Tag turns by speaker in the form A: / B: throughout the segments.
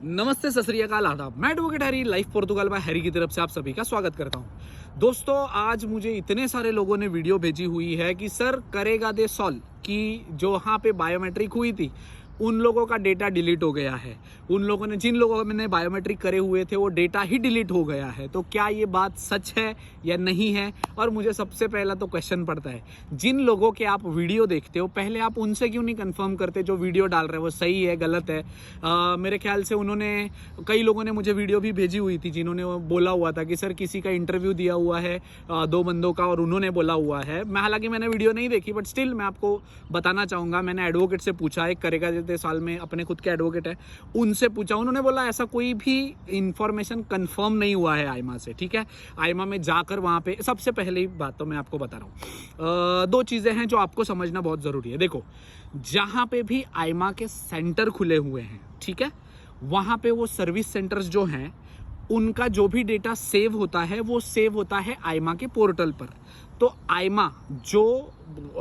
A: नमस्ते, सत श्री अकाल, आदाब। मैं advocate Harry, life Portugal bye Harry की तरफ से आप सभी का स्वागत करता हूं। दोस्तों, आज मुझे इतने सारे लोगों ने वीडियो भेजी हुई है कि सर करेगा दे सॉल्व की जो वहाँ पे बायोमेट्रिक हुई थी उन लोगों का डेटा डिलीट हो गया है। उन लोगों ने, जिन लोगों ने बायोमेट्रिक करे हुए थे, वो डेटा ही डिलीट हो गया है। तो क्या ये बात सच है या नहीं है? और मुझे सबसे पहला तो क्वेश्चन पड़ता है, जिन लोगों के आप वीडियो देखते हो, पहले आप उनसे क्यों नहीं कंफर्म करते जो वीडियो डाल रहे हैं वो सही है गलत है? मेरे ख्याल से उन्होंने, कई लोगों ने मुझे वीडियो भी भेजी हुई थी जिन्होंने बोला हुआ था कि सर किसी का इंटरव्यू दिया हुआ है 2 बंदों का और उन्होंने बोला हुआ है। मैं, हालांकि मैंने वीडियो नहीं देखी, बट स्टिल मैं आपको बताना चाहूँगा। मैंने एडवोकेट से पूछा, एक करेगा देते साल में अपने खुद के एडवोकेट है, उनसे पूछा। उन्होंने बोला ऐसा कोई भी इंफॉर्मेशन कंफर्म नहीं हुआ है आईमा से। ठीक है, आईमा में जाकर वहां पे सबसे पहली बात तो मैं आपको बता रहा हूँ, 2 चीजें हैं जो आपको समझना बहुत जरूरी है। देखो, जहां पे भी आईमा के सेंटर खुले हुए हैं, ठीक है, वहां पे वो सर्विस सेंटर्स जो हैं उनका जो भी डेटा सेव होता है वो सेव होता है आईमा के पोर्टल पर। तो आईमा जो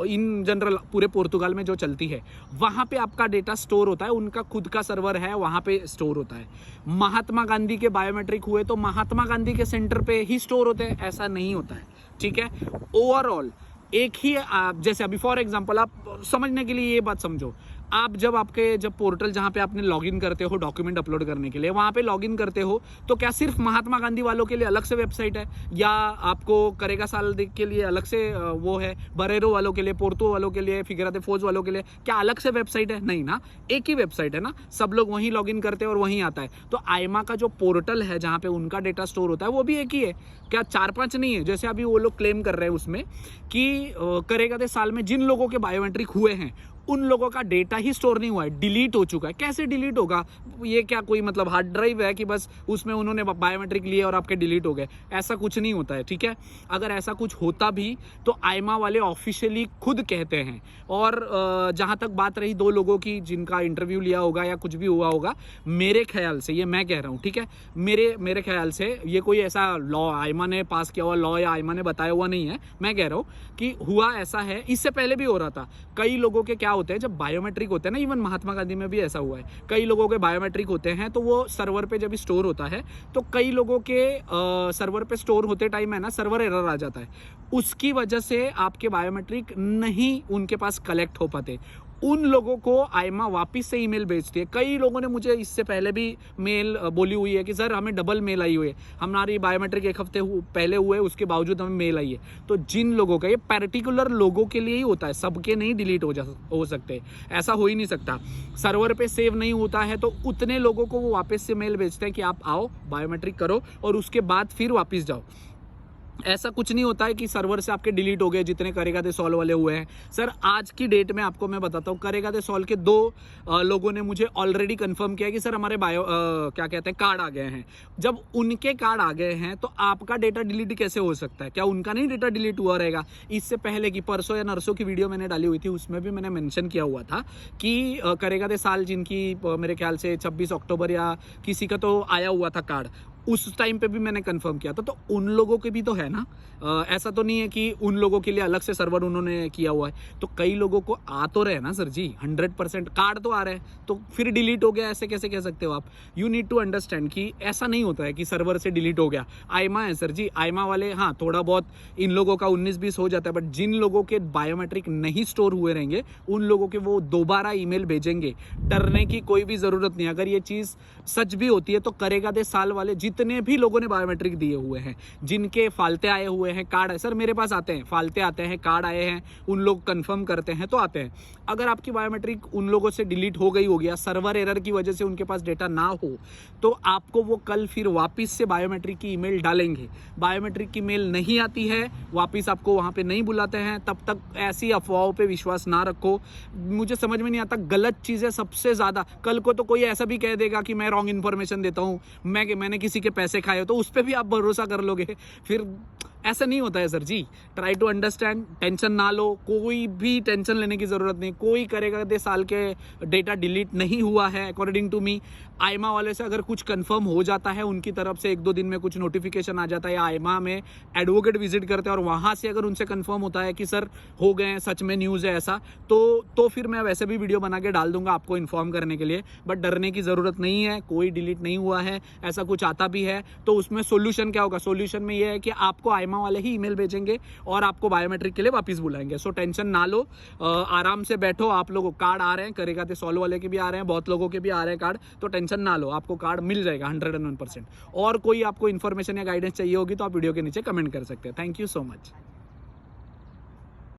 A: इन जनरल पूरे पोर्तुगाल में जो चलती है, वहाँ पे आपका डेटा स्टोर होता है, उनका खुद का सर्वर है, वहाँ पे स्टोर होता है। महात्मा गांधी के बायोमेट्रिक हुए तो महात्मा गांधी के सेंटर पे ही स्टोर होते हैं, ऐसा नहीं होता है। ठीक है, ओवरऑल एक ही, आप जैसे अभी फॉर एग्जांपल, आप समझने के लिए ये बात समझो, आप जब पोर्टल जहां पे आपने लॉगिन करते हो डॉक्यूमेंट अपलोड करने के लिए, वहां पे लॉगिन करते हो तो क्या सिर्फ महात्मा गांधी वालों के लिए अलग से वेबसाइट है, या आपको करेगा साल के लिए अलग से वो है, बरेरो वालों के लिए, पोर्तो वालों के लिए, फिगरा दे फोज वालों के लिए क्या अलग से वेबसाइट है? नहीं ना, एक ही वेबसाइट है ना, सब लोग वहीं लॉगिन करते हैं और वहीं आता है। तो आईमा का जो पोर्टल है जहां पे उनका डेटा स्टोर होता है वो भी एक ही है। क्या 4-5 नहीं है जैसे अभी वो लोग क्लेम कर रहे हैं उसमें कि करेगा दे साल में जिन लोगों के बायोमेट्रिक हुए हैं उन लोगों का डेटा ही स्टोर नहीं हुआ है, डिलीट हो चुका है। कैसे डिलीट होगा? ये क्या कोई मतलब हार्ड ड्राइव है कि बस उसमें उन्होंने बायोमेट्रिक लिए और आपके डिलीट हो गए? ऐसा कुछ नहीं होता है। ठीक है, अगर ऐसा कुछ होता भी तो आईमा वाले ऑफिशियली खुद कहते हैं। और जहां तक बात रही 2 लोगों की जिनका इंटरव्यू लिया होगा या कुछ भी हुआ होगा, मेरे ख्याल से, ये मैं कह रहा हूँ, ठीक है, मेरे ख्याल से ये कोई ऐसा लॉ आईमा ने पास किया हुआ लॉ या आईमा ने बताया हुआ नहीं है। मैं कह रहा हूँ कि हुआ ऐसा है, इससे पहले भी हो रहा था। कई लोगों के क्या होते हैं, जब बायोमेट्रिक होते हैं ना, इवन महात्मा गांधी में भी ऐसा हुआ है, कई लोगों के बायोमेट्रिक होते हैं तो वो सर्वर पे जब स्टोर होता है तो कई लोगों के सर्वर पे स्टोर होते टाइम है ना, सर्वर एरर आ जाता है। उसकी वजह से आपके बायोमेट्रिक नहीं उनके पास कलेक्ट हो पाते। उन लोगों को आईमा वापस से ईमेल भेजती है। कई लोगों ने मुझे इससे पहले भी मेल बोली हुई है कि सर हमें डबल मेल आई हुई है, हमारी बायोमेट्रिक 1 हफ्ते पहले हुए, उसके बावजूद हमें मेल आई है। तो जिन लोगों का, ये पर्टिकुलर लोगों के लिए ही होता है, सबके नहीं डिलीट हो सकते, ऐसा हो ही नहीं सकता। सर्वर पे सेव नहीं होता है तो उतने लोगों को वो वापस से मेल भेजते हैं कि आप आओ बायोमेट्रिक करो और उसके बाद फिर वापस जाओ। ऐसा कुछ नहीं होता है कि सर्वर से आपके डिलीट हो गए जितने करेगा दे सॉल्व वाले हुए हैं। सर आज की डेट में आपको मैं बताता हूँ, करेगा दे सॉल्व के 2 लोगों ने मुझे ऑलरेडी कंफर्म किया कि सर हमारे क्या कहते हैं, कार्ड आ गए हैं। जब उनके कार्ड आ गए हैं तो आपका डेटा डिलीट कैसे हो सकता है? क्या उनका नहीं डेटा डिलीट हुआ रहेगा? इससे पहले की परसों या नरसों की वीडियो मैंने डाली हुई थी, उसमें भी मैंने मेंशन किया हुआ था कि करेगा दे साल जिनकी मेरे ख्याल से 26 अक्टूबर या किसी का तो आया हुआ था कार्ड, उस टाइम पे भी मैंने कंफर्म किया था। तो उन लोगों के भी तो है ना, ऐसा तो नहीं है कि उन लोगों के लिए अलग से सर्वर उन्होंने किया हुआ है। तो कई लोगों को आ तो रहे ना सर जी, 100% कार्ड तो आ रहे हैं, तो फिर डिलीट हो गया, ऐसे कैसे कह सकते हो आप? यू नीड टू अंडरस्टैंड कि ऐसा नहीं होता है कि सर्वर से डिलीट हो गया। आईमा है सर जी, आईमा वाले, हाँ थोड़ा बहुत इन लोगों का 19-20 हो जाता है, बट जिन लोगों के बायोमेट्रिक नहीं स्टोर हुए रहेंगे उन लोगों के वो दोबारा ईमेल भेजेंगे। डरने की कोई भी जरूरत नहीं। अगर ये चीज सच भी होती है तो करेगा दे साल वाले जितने भी लोगों ने बायोमेट्रिक दिए हुए हैं, जिनके फालते आए हुए हैं, कार्ड है, सर मेरे पास आते हैं, फालते आते हैं, कार्ड आए हैं, उन लोग कंफर्म करते हैं तो आते हैं। अगर आपकी बायोमेट्रिक उन लोगों से डिलीट हो गई, हो गया, सर्वर एरर की वजह से उनके पास डेटा ना हो, तो आपको वो कल फिर वापस से बायोमेट्रिक की ईमेल डालेंगे। बायोमेट्रिक की मेल नहीं आती है, वापस आपको वहां पे नहीं बुलाते हैं, तब तक ऐसी अफवाहों पे विश्वास ना रखो। मुझे समझ में नहीं आता, गलत चीजें सबसे ज्यादा, कल को तो कोई ऐसा भी कह देगा कि मैं रॉन्ग इन्फॉर्मेशन देता हूं, मैंने किसी के पैसे खाए, तो उस पर भी आप भरोसा कर लोगे। फिर ऐसा नहीं होता है sir ji. Try to understand, tension ना लो, कोई भी टेंशन लेने की ज़रूरत नहीं। कोई करेगा दे साल के डेटा डिलीट नहीं हुआ है अकॉर्डिंग टू मी। आईमा वाले से अगर कुछ कंफर्म हो जाता है, उनकी तरफ से 1-2 दिन में कुछ नोटिफिकेशन आ जाता है, या आईमा में एडवोकेट विजिट करते हैं और वहाँ से अगर उनसे कंफर्म होता है कि सर हो गए हैं, सच में न्यूज़ है ऐसा, तो फिर मैं वैसे भी वीडियो बना के डाल दूंगा आपको इन्फॉर्म करने के लिए। बट डरने की ज़रूरत नहीं है, कोई डिलीट नहीं हुआ है। ऐसा कुछ आता भी है तो उसमें सोल्यूशन क्या होगा? सोल्यूशन में ये है कि आपको आईमा वाले ही ईमेल भेजेंगे और आपको बायोमेट्रिक के लिए वापस बुलाएंगे। सो टेंशन ना लो, आराम से बैठो। आप लोगों को कार्ड आ रहे हैं, करेगा दे सॉल्व वाले के भी आ रहे हैं, बहुत लोगों के भी आ रहे हैं कार्ड, तो टेंशन ना लो, आपको कार्ड मिल जाएगा 101%। और कोई आपको इन्फॉर्मेशन या गाइडेंस चाहिए होगी तो आप वीडियो के नीचे कमेंट कर सकते हैं। Thank you so much.